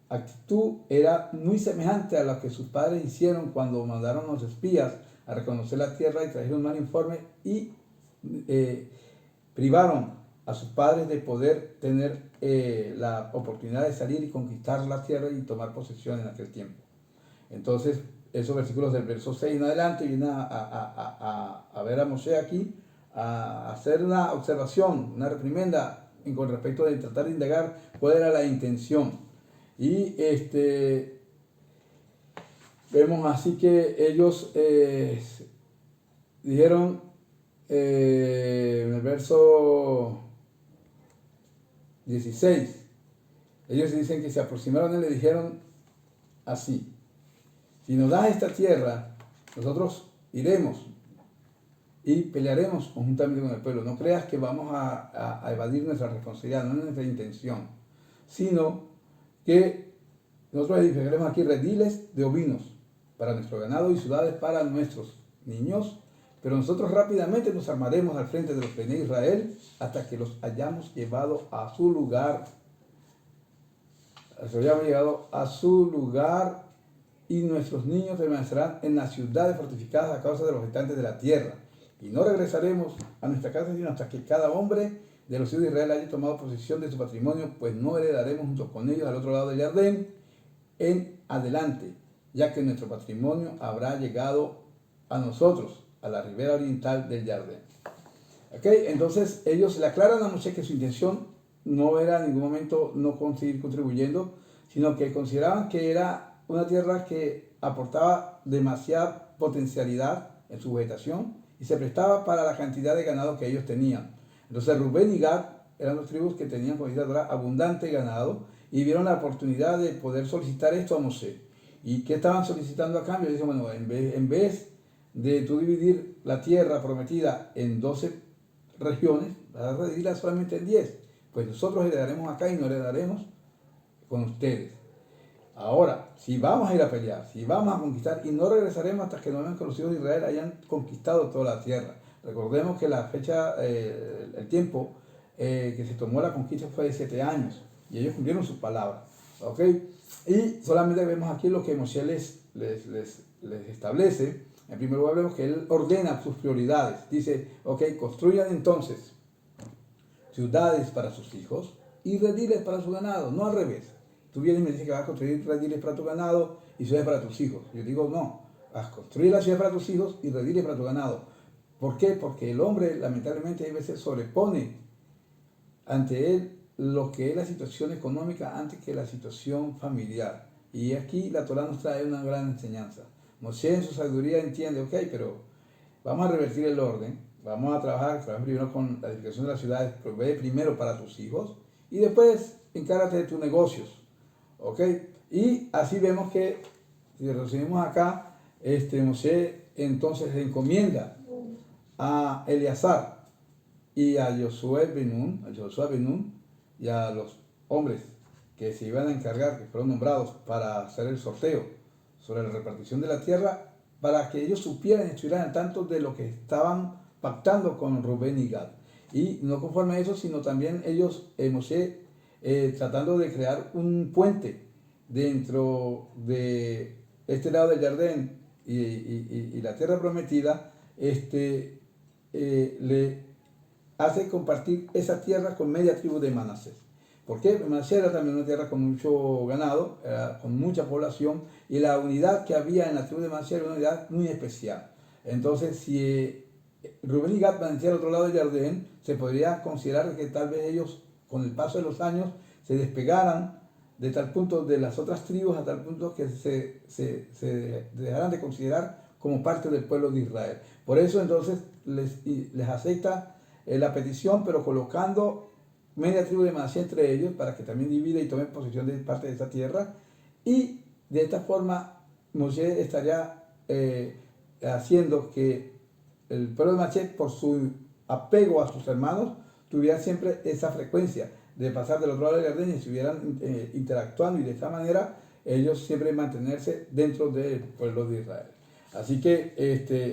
actitud era muy semejante a lo que sus padres hicieron cuando mandaron a los espías a reconocer la tierra y trajeron un mal informe y privaron a sus padres de poder tener la oportunidad de salir y conquistar la tierra y tomar posesión en aquel tiempo. Entonces, esos versículos del verso 6 en adelante vienen a ver a Moshe aquí, a hacer una observación, una reprimenda con respecto de tratar de indagar cuál era la intención. Y vemos así que ellos dijeron en el verso 16, ellos dicen que se aproximaron y le dijeron así: si nos das esta tierra, nosotros iremos y pelearemos conjuntamente con el pueblo. No creas que vamos a evadir nuestra responsabilidad, no es nuestra intención, sino que nosotros edificaremos aquí rediles de ovinos para nuestro ganado y ciudades para nuestros niños, pero nosotros rápidamente nos armaremos al frente de los de Israel hasta que los hayamos llevado a su lugar. Y nuestros niños permanecerán en las ciudades fortificadas a causa de los habitantes de la tierra. y no regresaremos a nuestra casa sino hasta que cada hombre de los hijos de Israel haya tomado posesión de su patrimonio, pues no heredaremos junto con ellos al otro lado del Jordán en adelante, ya que nuestro patrimonio habrá llegado a nosotros, a la ribera oriental del Jordán. ¿Okay? Entonces ellos le aclaran a Moshe que su intención no era en ningún momento no seguir contribuyendo, sino que consideraban que era una tierra que aportaba demasiada potencialidad en su vegetación y se prestaba para la cantidad de ganado que ellos tenían. Entonces Rubén y Gad eran dos tribus que tenían abundante ganado y vieron la oportunidad de poder solicitar esto a Moshe. ¿Y qué estaban solicitando a cambio? Dicen, bueno, en vez de tú dividir la tierra prometida en 12 regiones, vas a dividirla solamente en 10. Pues nosotros heredaremos acá y no heredaremos con ustedes. Ahora, si vamos a ir a pelear, si vamos a conquistar, y no regresaremos hasta que no vean que los hijos de Israel hayan conquistado toda la tierra. Recordemos que la fecha, el tiempo que se tomó la conquista fue de 7 años, y ellos cumplieron su palabra. ¿Ok? Y solamente vemos aquí lo que Moshe les establece. En primer lugar vemos que él ordena sus prioridades. Dice, ok, construyan entonces ciudades para sus hijos y rediles para su ganado, no al revés. Tú vienes y me dices que vas a construir rediles para tu ganado y ciudades para tus hijos. Yo digo, no, vas a construir la ciudad para tus hijos y rediles para tu ganado. ¿Por qué? Porque el hombre lamentablemente a veces sobrepone ante él lo que es la situación económica antes que la situación familiar. Y aquí la Torá nos trae una gran enseñanza. Moshe en su sabiduría entiende, ok, pero vamos a revertir el orden, vamos a trabajar primero con la edificación de las ciudades, provee primero para tus hijos y después encárgate de tus negocios. ¿Ok? Y así vemos que, si resumimos acá, Moshe entonces encomienda a Eleazar y a Josué Ben-Nun y a los hombres que se iban a encargar, que fueron nombrados para hacer el sorteo sobre la repartición de la tierra, para que ellos supieran y estuvieran al tanto de lo que estaban pactando con Rubén y Gad. Y no conforme a eso, sino también ellos, Moshe, tratando de crear un puente dentro de este lado del Jordán y la tierra prometida, le hace compartir esa tierra con media tribu de Manasés. ¿Por qué? Manasés era también una tierra con mucho ganado, con mucha población, y la unidad que había en la tribu de Manasés era una unidad muy especial. Entonces, si Rubén y Gad permanecían al otro lado del Jordán, se podría considerar que tal vez ellos, con el paso de los años, se despegaran de tal punto de las otras tribus, a tal punto que se dejaran de considerar como parte del pueblo de Israel. Por eso entonces les acepta la petición, pero colocando media tribu de Manasés entre ellos, para que también divida y tome posesión de parte de esta tierra, y de esta forma Moshe estaría haciendo que el pueblo de Manasés, por su apego a sus hermanos, tuviera siempre esa frecuencia de pasar del otro lado del Jordán y estuvieran interactuando, y de esta manera ellos siempre mantenerse dentro del pueblo de Israel. Así que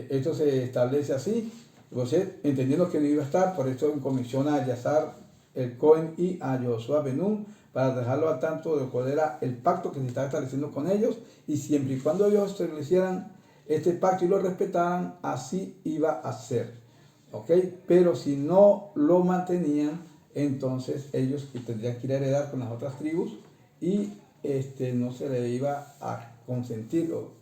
esto se establece así. Moshe, entendiendo que no iba a estar, por eso comisiona a Eleazar el Cohen y a Josué Ben-Nun para dejarlo al tanto de cuál era el pacto que se estaba estableciendo con ellos, y siempre y cuando ellos establecieran este pacto y lo respetaran, así iba a ser. ¿Ok? Pero si no lo mantenían, entonces ellos tendrían que ir a heredar con las otras tribus y no se le iba a consentir o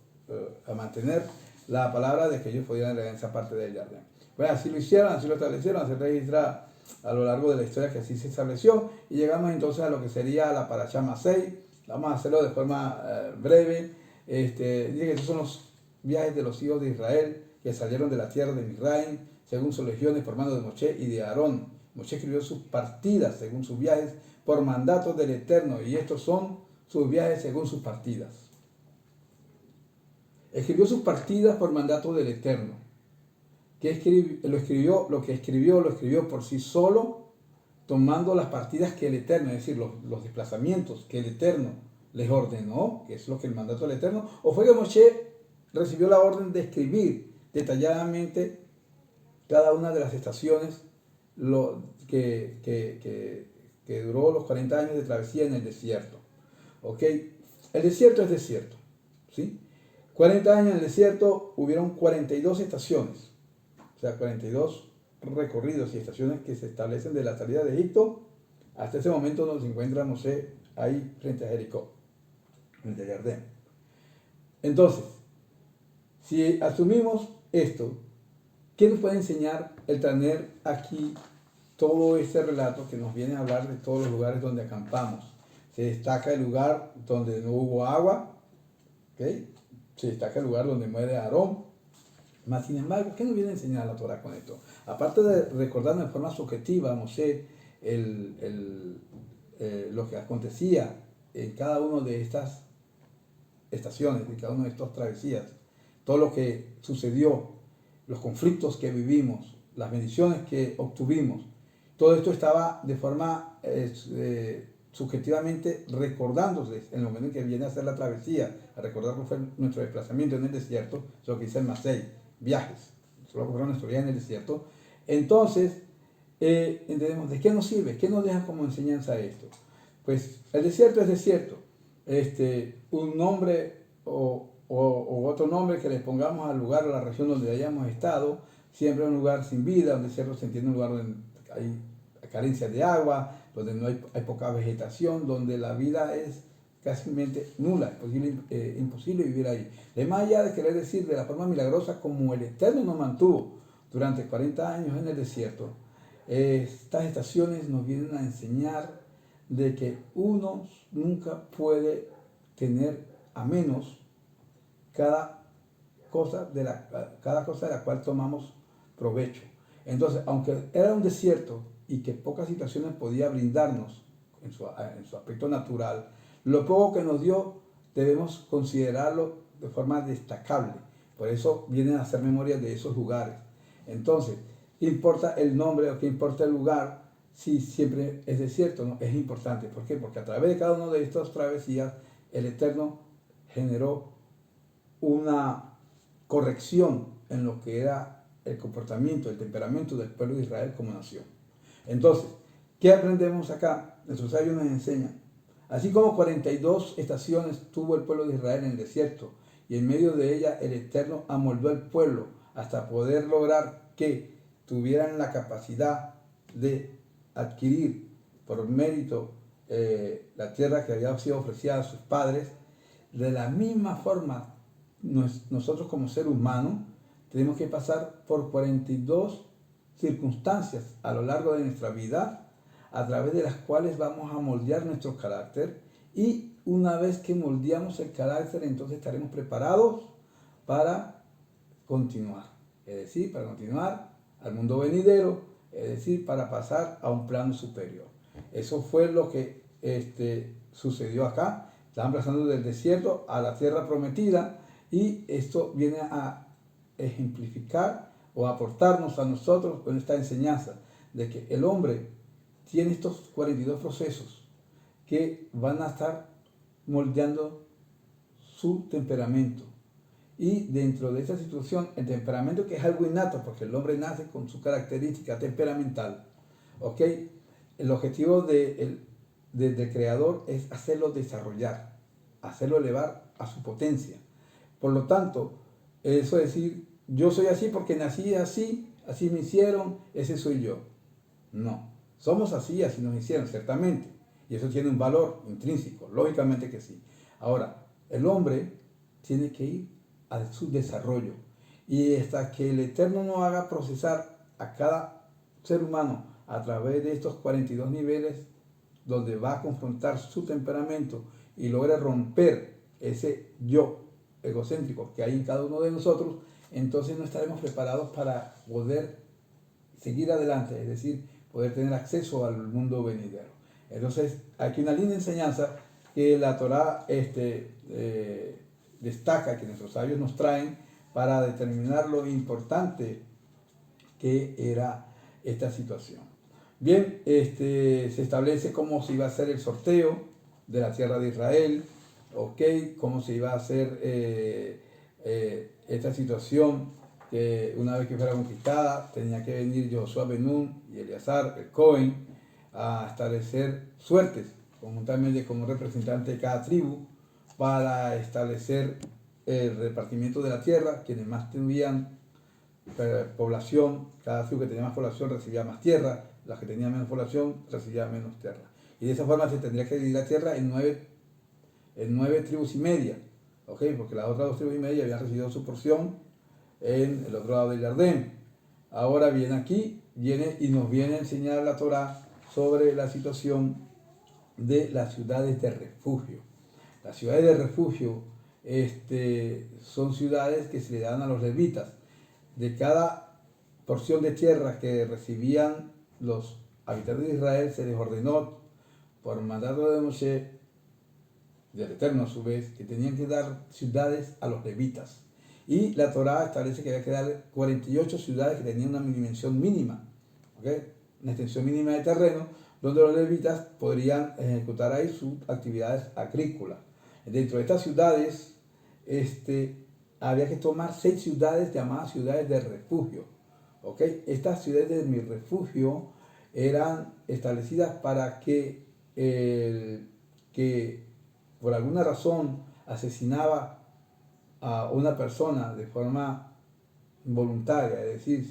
a mantener la palabra de que ellos podían heredar esa parte del Jordán. Bueno, así lo hicieron, así lo establecieron, así registra a lo largo de la historia que así se estableció, y llegamos entonces a lo que sería la Parashá Masei. Vamos a hacerlo de forma breve. Dice que estos son los viajes de los hijos de Israel que salieron de la tierra de Misraim según sus legiones por mano de Moshe y de Aarón. Moshe escribió sus partidas según sus viajes por mandato del Eterno, y estos son sus viajes según sus partidas. Escribió sus partidas por mandato del Eterno. Lo que escribió lo escribió por sí solo, tomando las partidas que el Eterno, es decir, los desplazamientos que el Eterno les ordenó, que es lo que el mandato del Eterno, o fue que Moshe recibió la orden de escribir detalladamente cada una de las estaciones que duró los 40 años de travesía en el desierto. ¿Ok? El desierto es desierto, ¿sí? 40 años en el desierto, hubieron 42 estaciones, sea, 42 recorridos y estaciones que se establecen de la salida de Egipto hasta ese momento donde se encuentra Mosé ahí frente a Jericó, frente a Jardín. Entonces, si asumimos esto, ¿qué nos puede enseñar el tener aquí todo este relato que nos viene a hablar de todos los lugares donde acampamos? Se destaca el lugar donde no hubo agua, ¿okay? Se destaca el lugar donde muere Aarón. Mas, sin embargo, ¿qué nos viene a enseñar la Torah con esto? Aparte de recordarnos de forma subjetiva a Mosé lo que acontecía en cada una de estas estaciones, en cada una de estas travesías, todo lo que sucedió, los conflictos que vivimos, las bendiciones que obtuvimos, todo esto estaba de forma subjetivamente recordándose en el momento en que viene a hacer la travesía, a recordar cómo fue nuestro desplazamiento en el desierto, eso es lo que dice el Masei, viajes, solo fueron nuestro viaje en el desierto. Entonces, entendemos de qué nos sirve, qué nos deja como enseñanza esto. Pues el desierto es desierto. Un nombre o otro nombre que le pongamos al lugar o a la región donde hayamos estado, siempre un lugar sin vida. Un desierto se entiende un lugar donde hay carencia de agua, donde no hay poca vegetación, donde la vida es casi nula, imposible vivir ahí. De más allá de querer decir de la forma milagrosa como el Eterno nos mantuvo durante 40 años en el desierto, estas estaciones nos vienen a enseñar de que uno nunca puede tener a menos cada cosa de la cual tomamos provecho. Entonces, aunque era un desierto y que pocas situaciones podía brindarnos en su aspecto natural, lo poco que nos dio debemos considerarlo de forma destacable. Por eso vienen a hacer memoria de esos lugares. Entonces, ¿qué importa el nombre o qué importa el lugar si siempre es desierto? ¿No? Es importante. ¿Por qué? Porque a través de cada una de estas travesías, el Eterno generó una corrección en lo que era el comportamiento, el temperamento del pueblo de Israel como nación. Entonces, ¿qué aprendemos acá? Nuestros sabios nos enseñan. Así como 42 estaciones tuvo el pueblo de Israel en el desierto, y en medio de ella el Eterno amoldó al pueblo hasta poder lograr que tuvieran la capacidad de adquirir por mérito la tierra que había sido ofrecida a sus padres. De la misma forma, nosotros como ser humano tenemos que pasar por 42 circunstancias a lo largo de nuestra vida, a través de las cuales vamos a moldear nuestro carácter, y una vez que moldeamos el carácter, entonces estaremos preparados para continuar, es decir, para continuar al mundo venidero, es decir, para pasar a un plano superior. Eso fue lo que sucedió acá. Estaban pasando del desierto a la tierra prometida, y esto viene a ejemplificar o aportarnos a nosotros con esta enseñanza de que el hombre tiene estos 42 procesos que van a estar moldeando su temperamento. Y dentro de esa situación, el temperamento, que es algo innato, porque el hombre nace con su característica temperamental, ¿ok? El objetivo del Creador es hacerlo desarrollar, hacerlo elevar a su potencia. Por lo tanto, eso es decir, yo soy así porque nací así, así me hicieron, ese soy yo. No, somos así, así nos hicieron, ciertamente. Y eso tiene un valor intrínseco, lógicamente que sí. Ahora, el hombre tiene que ir a su desarrollo. Y hasta que el Eterno no haga procesar a cada ser humano a través de estos 42 niveles, donde va a confrontar su temperamento y logre romper ese yo egocéntrico que hay en cada uno de nosotros, entonces no estaremos preparados para poder seguir adelante, es decir, poder tener acceso al mundo venidero. Entonces, aquí una linda enseñanza que la Torá destaca, que nuestros sabios nos traen para determinar lo importante que era esta situación. Bien, se establece cómo se iba a hacer el sorteo de la tierra de Israel, cómo se iba a hacer esta situación, que una vez que fuera conquistada tenía que venir Josué Ben Nun y Eleazar, el Cohen, a establecer suertes, conjuntamente como representante de cada tribu, para establecer el repartimiento de la tierra. Quienes más tuvieran población, cada tribu que tenía más población recibía más tierra, las que tenían menos población recibían menos tierra. Y de esa forma se tendría que dividir la tierra en nueve tribus y media, ¿ok? Porque las otras 2 tribus y media habían recibido su porción en el otro lado del Jardín. Ahora viene aquí, viene y nos viene a enseñar la Torá sobre la situación de las ciudades de refugio. Las ciudades de refugio son ciudades que se le dan a los levitas. De cada porción de tierra que recibían los habitantes de Israel, se les ordenó por mandato de Moshe, del Eterno a su vez, que tenían que dar ciudades a los levitas. Y la Torá establece que había que dar 48 ciudades que tenían una dimensión mínima, ¿okay? Una extensión mínima de terreno, donde los levitas podrían ejecutar ahí sus actividades agrícolas. Dentro de estas ciudades, había que tomar 6 ciudades llamadas ciudades de refugio, ¿okay? Estas ciudades de mi refugio eran establecidas para que que por alguna razón asesinaba a una persona de forma voluntaria, es decir,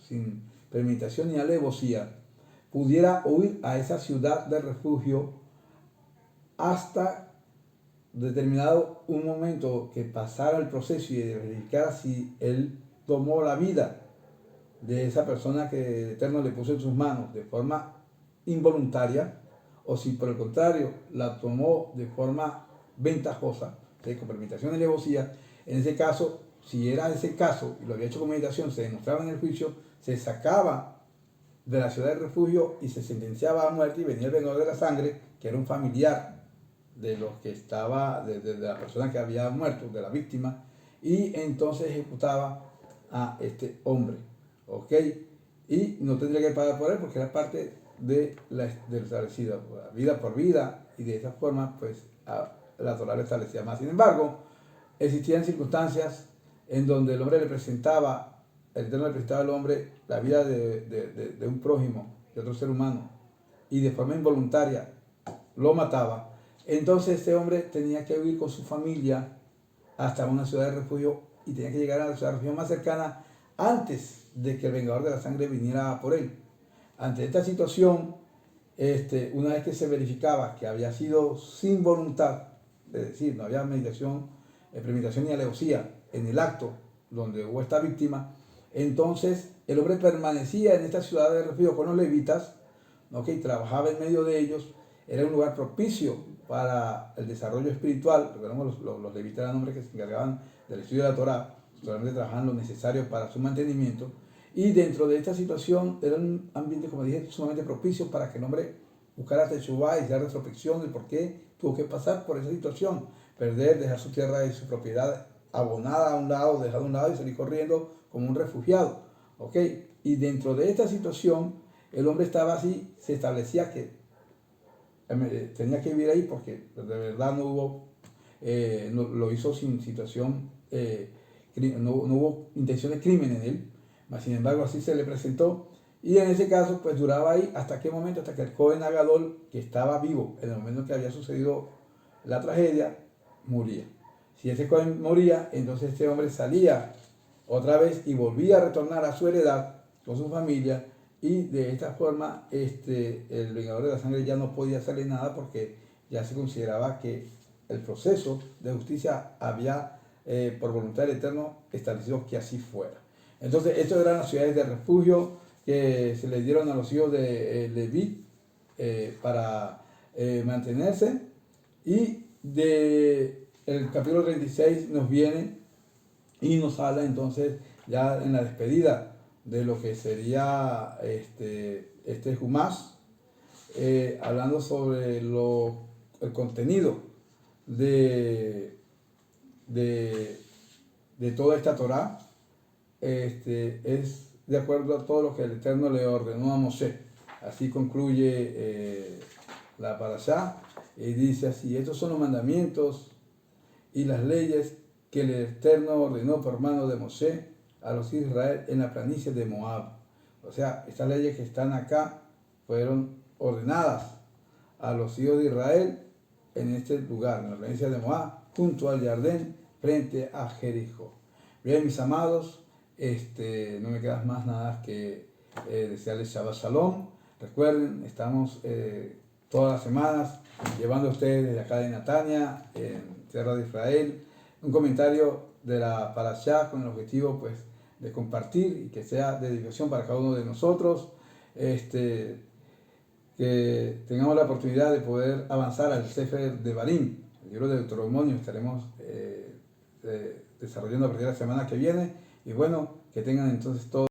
sin premeditación ni alevosía, pudiera huir a esa ciudad de refugio hasta determinado un momento que pasara el proceso y verificara si él tomó la vida de esa persona que el Eterno le puso en sus manos de forma involuntaria, o si por el contrario la tomó de forma ventajosa, con premeditación y alevosía. En ese caso, si era ese caso y lo había hecho con meditación, se demostraba en el juicio, se sacaba de la ciudad de refugio y se sentenciaba a muerte, y venía el vengador de la sangre, que era un familiar de los que estaba, de la persona que había muerto, de la víctima, y entonces ejecutaba a este hombre, ¿ok? Y no tendría que pagar por él porque era parte de lo establecido, vida por vida, y de esa forma pues la Torá lo establecía más. Sin embargo, existían circunstancias en donde el hombre el Eterno le presentaba al hombre la vida de un prójimo, de otro ser humano, y de forma involuntaria lo mataba. Entonces este hombre tenía que huir con su familia hasta una ciudad de refugio, y tenía que llegar a la ciudad de refugio más cercana antes de que el vengador de la sangre viniera por él. Ante esta situación, una vez que se verificaba que había sido sin voluntad, es decir, no había premeditación ni alevosía en el acto donde hubo esta víctima, entonces el hombre permanecía en esta ciudad de refugio con los levitas, ¿okay? Trabajaba en medio de ellos, era un lugar propicio para el desarrollo espiritual. Recordemos, los levitas eran hombres que se encargaban del estudio de la Torá, solamente trabajaban lo necesario para su mantenimiento, y dentro de esta situación era un ambiente, como dije, sumamente propicio para que el hombre buscara Teshuvá y hiciera retrospección del por qué tuvo que pasar por esa situación, dejar su tierra y su propiedad abonada a un lado, dejar a un lado y salir corriendo como un refugiado, ¿ok? Y dentro de esta situación, el hombre estaba así, se establecía que tenía que vivir ahí porque de verdad no hubo, lo hizo sin situación, no hubo intención de crimen en él, mas sin embargo así se le presentó. Y en ese caso, pues duraba ahí hasta qué momento, hasta que el Cohen Agadol, que estaba vivo en el momento en que había sucedido la tragedia, moría. Si ese Cohen moría, entonces este hombre salía otra vez y volvía a retornar a su heredad con su familia, y de esta forma el vengador de la sangre ya no podía hacerle nada porque ya se consideraba que el proceso de justicia había, por voluntad del Eterno, establecido que así fuera. Entonces, estas eran las ciudades de refugio que se les dieron a los hijos de Leví para mantenerse. Y el capítulo 36 nos viene y nos habla entonces ya en la despedida de lo que sería este Jumás, hablando sobre el contenido de toda esta Torá. Es de acuerdo a todo lo que el Eterno le ordenó a Moshe. Así concluye la parashá, y dice así: estos son los mandamientos y las leyes que el Eterno ordenó por mano de Moshe a los hijos de Israel en la planicie de Moab. O sea, estas leyes que están acá fueron ordenadas a los hijos de Israel en este lugar, en la planicie de Moab, junto al Jardín, frente a Jericó. Bien, mis amados, No me queda más nada que desearles Shabbat Shalom. Recuerden, estamos todas las semanas llevando a ustedes desde acá de Natania, en Tierra de Israel, un comentario de la Parashá con el objetivo pues de compartir y que sea de edificación para cada uno de nosotros, que tengamos la oportunidad de poder avanzar al Sefer de Barim, el libro de Deuteronomio. Estaremos desarrollando a partir de la semana que viene, y bueno, que tengan entonces todo